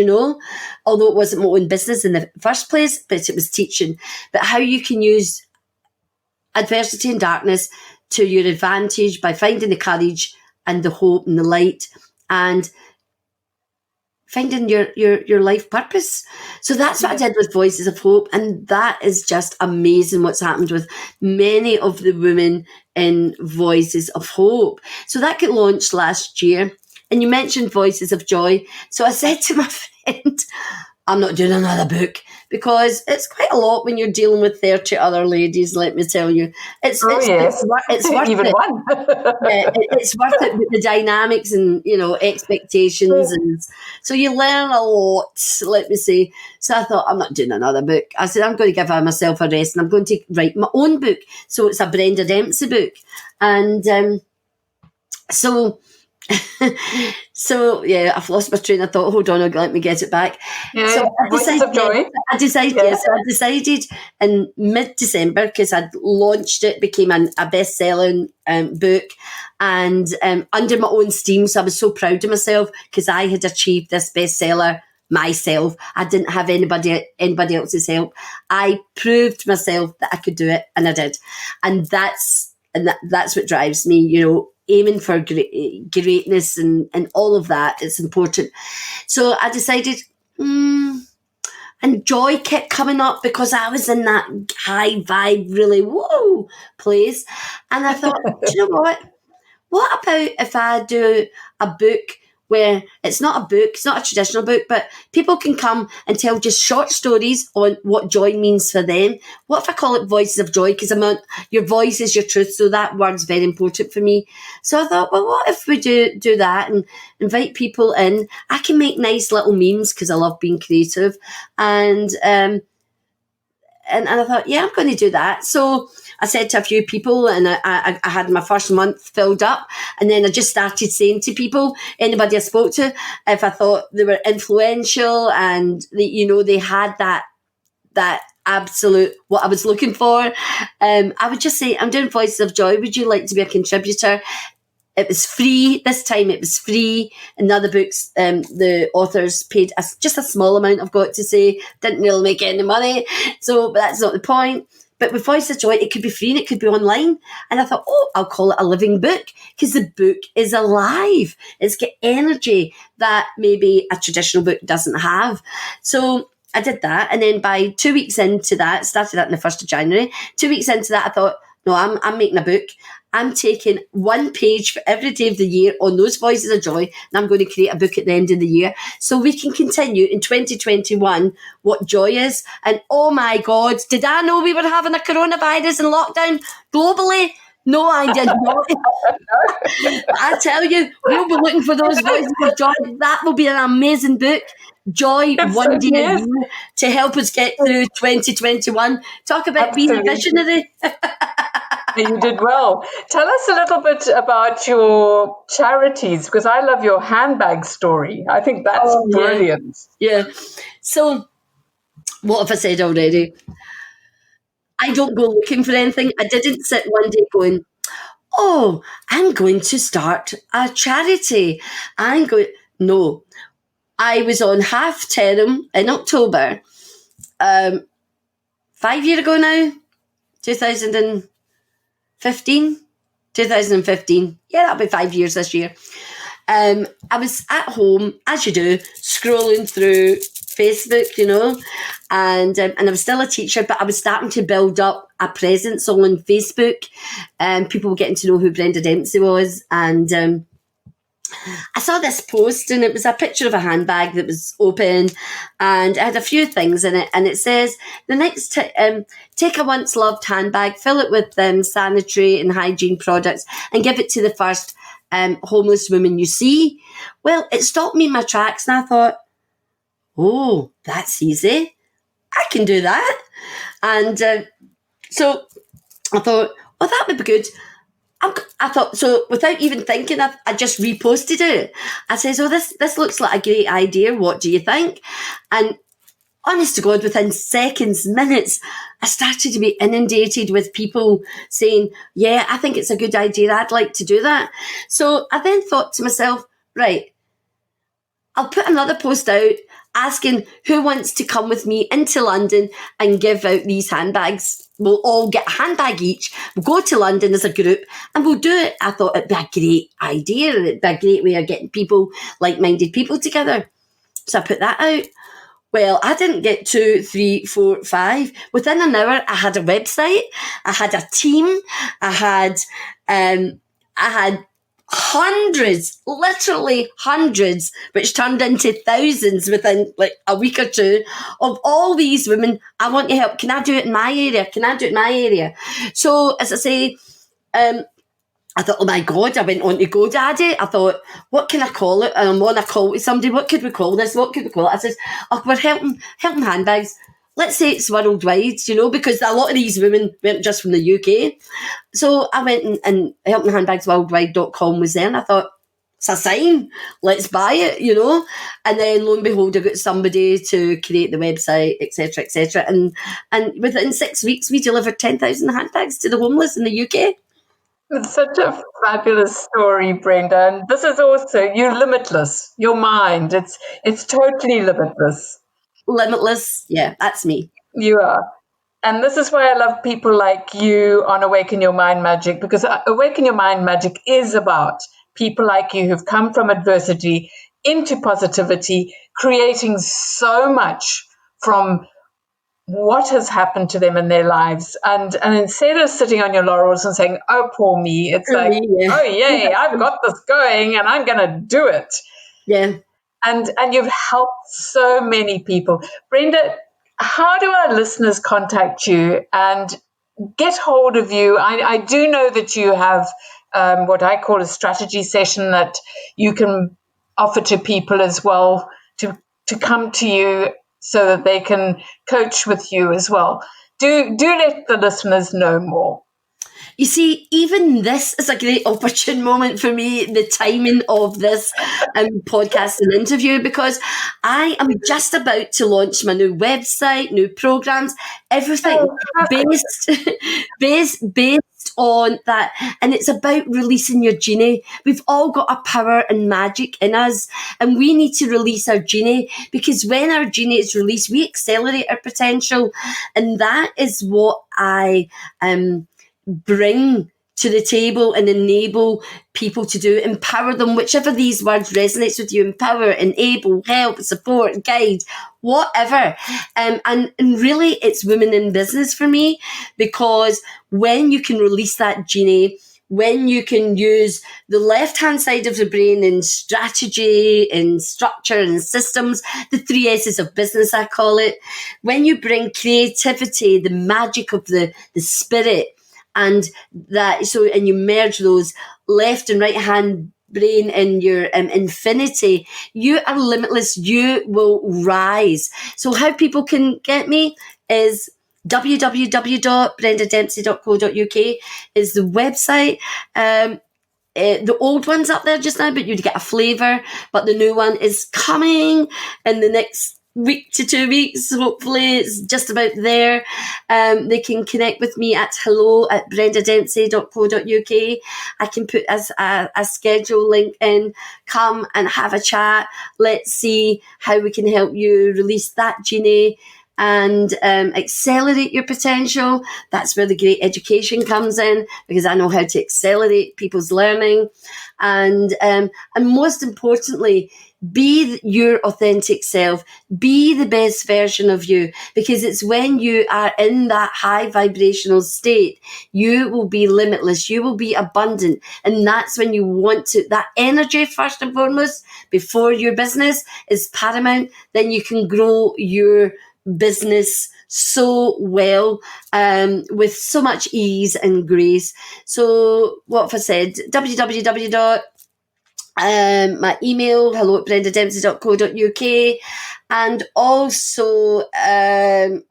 although it wasn't my own business in the first place, but it was teaching. But how you can use adversity and darkness to your advantage by finding the courage and the hope and the light and finding your life purpose. So that's what I did with Voices of Hope, and that is just amazing what's happened with many of the women in Voices of Hope. So that got launched last year, and you mentioned Voices of Joy. So I said to my friend, I'm not doing another book because it's quite a lot when you're dealing with 30 other ladies, let me tell you. It's worth Even it. one. It's worth it with the dynamics and, expectations. And so you learn a lot, let me say. So I thought, I'm not doing another book. I said, I'm going to give myself a rest and I'm going to write my own book. So it's a Brenda Dempsey book. And So yeah, I've lost my train of thought. Hold on, let me get it back. Yeah, so Voices of Joy. I decided in mid-December, because I'd launched it, became a best-selling book, and under my own steam. So I was so proud of myself because I had achieved this bestseller myself. I didn't have anybody else's help. I proved myself that I could do it, and I did. And that's what drives me, aiming for greatness and all of that. It's important. So I decided, and joy kept coming up because I was in that high vibe, really, whoa, place. And I thought, do you know what? What about if I do a book where it's not a book, it's not a traditional book, but people can come and tell just short stories on what joy means for them. What if I call it Voices of Joy? Because your voice is your truth, so that word's very important for me. So I thought, well, what if we do that and invite people in? I can make nice little memes because I love being creative. And I thought, yeah, I'm going to do that. So I said to a few people, and I had my first month filled up, and then I just started saying to people, anybody I spoke to, if I thought they were influential and they had that absolute what I was looking for, I would just say, I'm doing Voices of Joy. Would you like to be a contributor? It was free. This time it was free. In the other books, the authors paid just a small amount, I've got to say. Didn't really make any money. But that's not the point. But with Voice of Joy, it could be free and it could be online. And I thought, I'll call it a living book because the book is alive. It's got energy that maybe a traditional book doesn't have. So I did that. And then by 2 weeks into that, started that on the 1st of January, 2 weeks into that, I thought, no, I'm making a book. I'm taking one page for every day of the year on those Voices of Joy, and I'm going to create a book at the end of the year so we can continue in 2021 what joy is. And oh my God, did I know we were having a coronavirus and lockdown globally? No, I did not. I tell you, we'll be looking for those Voices of Joy. That will be an amazing book. Joy, one day a year, to help us get through 2021. Talk about being a visionary. You did well. Tell us a little bit about your charities, because I love your handbag story. I think that's brilliant. Yeah. So, what have I said already? I don't go looking for anything. I didn't sit one day going, I'm going to start a charity. No. I was on half term in October, 5 years ago now, 2015. Yeah, that'll be 5 years this year. I was at home, as you do, scrolling through Facebook, and I was still a teacher, but I was starting to build up a presence on Facebook, and people were getting to know who Brenda Dempsey was, and I saw this post, and it was a picture of a handbag that was open, and it had a few things in it, and it says, the next take a once loved handbag, fill it with sanitary and hygiene products, and give it to the first homeless woman you see. Well, it stopped me in my tracks, and I thought, that's easy. I can do that. And so I thought, that would be good. I thought, so without even thinking, I just reposted it. I said, this looks like a great idea. What do you think? And honest to God, within seconds, minutes, I started to be inundated with people saying, yeah, I think it's a good idea. I'd like to do that. So I then thought to myself, right, I'll put another post out asking who wants to come with me into London and give out these handbags we'll all get a handbag each. We'll go to London as a group and we'll do it. I thought it'd be a great idea. It'd be a great way of getting people, like-minded people together. So I put that out. Well, I didn't get 2, 3, 4, 5. Within an hour, I had a website. I had a team. I had hundreds, literally hundreds, which turned into thousands within like a week or two of all these women. I want your help. Can I do it in my area? Can I do it in my area? So, as I say, I thought, oh my God, I went on to GoDaddy. I thought, what can I call it? And I'm on a call with somebody. What could we call this? What could we call it? I said, oh, we're helping handbags. Let's say it's worldwide, because a lot of these women weren't just from the UK. So I went and helpinghandbagsworldwide.com was there, and I thought, it's a sign, let's buy it, And then lo and behold, I got somebody to create the website, etc., etc. And within 6 weeks, we delivered 10,000 handbags to the homeless in the UK. It's such a fabulous story, Brenda. And this is also, you're limitless. Your mind, it's totally limitless. Limitless, yeah, that's me. You are. And this is why I love people like you on Awaken Your Mind Magic, because Awaken Your Mind Magic is about people like you who've come from adversity into positivity, creating so much from what has happened to them in their lives. And instead of sitting on your laurels and saying, oh, poor me, it's like, oh, yay, I've got this going and I'm going to do it. Yeah. And you've helped so many people. Brenda, how do our listeners contact you and get hold of you? I do know that you have what I call a strategy session that you can offer to people as well to come to you so that they can coach with you as well. Do let the listeners know more. You see, even this is a great opportune moment for me, the timing of this podcast and interview, because I am just about to launch my new website, new programs, everything based on that. And it's about releasing your genie. We've all got a power and magic in us, and we need to release our genie, because when our genie is released, we accelerate our potential. And that is what I bring to the table and enable people to do, empower them, whichever these words resonates with you: empower, enable, help, support, guide, whatever. And really it's women in business for me, because when you can release that genie, when you can use the left-hand side of the brain in strategy, in structure and systems, the 3 S's of business, I call it, when you bring creativity, the magic of the spirit, and you merge those left and right hand brain in your infinity, you are limitless. You will rise. So how people can get me is www.brendadempsey.co.uk is the website. The old one's up there just now, but you'd get a flavour. But the new one is coming in the next week to 2 weeks. Hopefully it's just about there. They can connect with me at hello@brendadempsey.co.uk. I can put as a schedule link in. Come and have a chat. Let's see how we can help you release that genie and accelerate your potential. That's where the great education comes in, because I know how to accelerate people's learning. And most importantly, be your authentic self. Be the best version of you, because it's when you are in that high vibrational state, you will be limitless. You will be abundant. And that's when you want to, that energy first and foremost, before your business is paramount. Then you can grow your business so well, with so much ease and grace. So what have I said? My email, hello@brendadempsey.co.uk, and also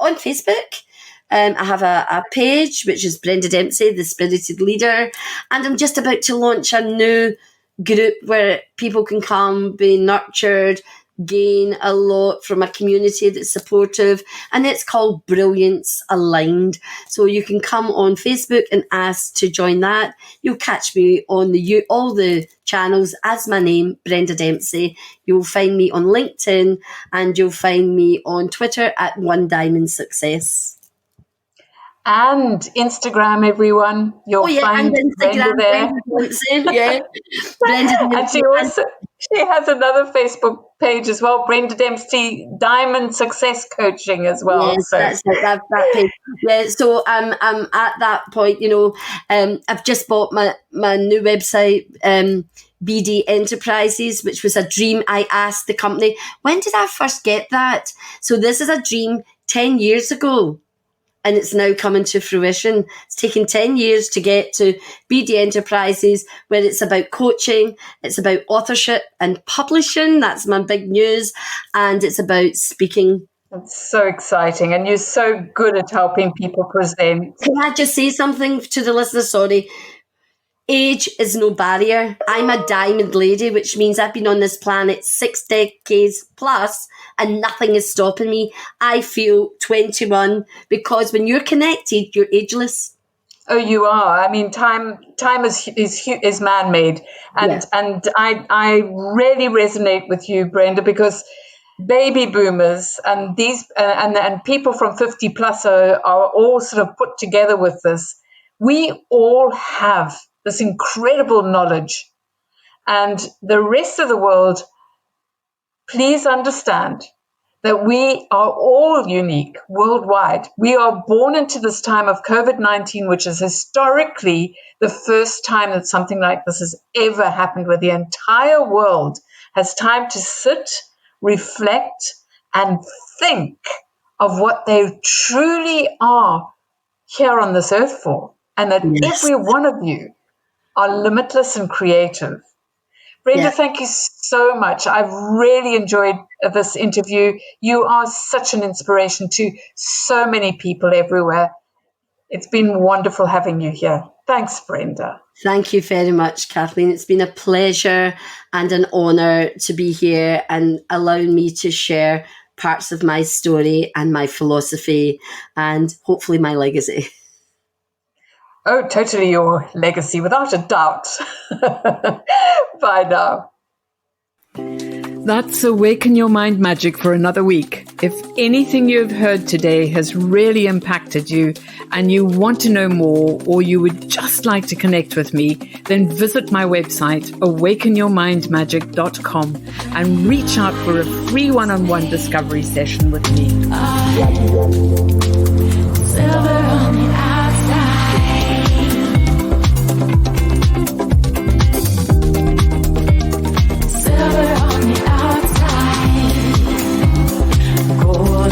on Facebook. I have a page, which is Brenda Dempsey, the Spirited Leader, and I'm just about to launch a new group where people can come, be nurtured, gain a lot from a community that's supportive, and it's called Brilliance Aligned. So you can come on Facebook and ask to join that. You'll catch me on all the channels as my name, Brenda Dempsey. You'll find me on LinkedIn, and you'll find me on Twitter at One Diamond Success. and Instagram, everyone. You'll find and Brenda there. Brenda Dempsey. And she has another Facebook page as well, Brenda Dempsey Diamond Success Coaching as well. Yes, that's it, that page. Yeah, so I'm at that point, I've just bought my new website, BD Enterprises, which was a dream. I asked the company, when did I first get that? So this is a dream 10 years ago. And it's now coming to fruition. It's taken 10 years to get to BD Enterprises, where it's about coaching, it's about authorship and publishing. That's my big news. And it's about speaking. It's so exciting. And you're so good at helping people present. Can I just say something to the listeners? Sorry. Age is no barrier. I'm a diamond lady, which means I've been on this planet 6 decades plus, and nothing is stopping me. I feel 21 because when you're connected, you're ageless. Oh, you are. I mean, time is man-made, and I really resonate with you, Brenda, because baby boomers and these and people from 50 plus are all sort of put together with this. We all have this incredible knowledge, and the rest of the world, please understand that we are all unique worldwide. We are born into this time of COVID-19, which is historically the first time that something like this has ever happened, where the entire world has time to sit, reflect, and think of what they truly are here on this earth for. And that every one of you are limitless and creative. Brenda, thank you so much. I've really enjoyed this interview. You are such an inspiration to so many people everywhere. It's been wonderful having you here. Thanks, Brenda. Thank you very much, Kathleen. It's been a pleasure and an honour to be here and allowing me to share parts of my story and my philosophy and hopefully my legacy. Oh, totally your legacy, without a doubt. Bye now. That's Awaken Your Mind Magic for another week. If anything you've heard today has really impacted you and you want to know more, or you would just like to connect with me, then visit my website, awakenyourmindmagic.com, and reach out for a free one-on-one discovery session with me. Silver on the outside.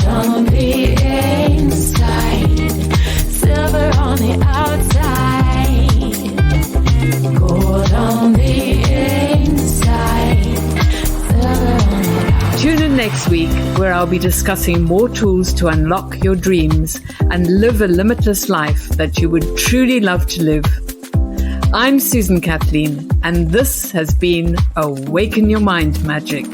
On the inside, silver on the outside, gold on the inside, silver on the outside. Tune in next week, where I'll be discussing more tools to unlock your dreams and live a limitless life that you would truly love to live. I'm Susan Kathleen, and this has been Awaken Your Mind Magic.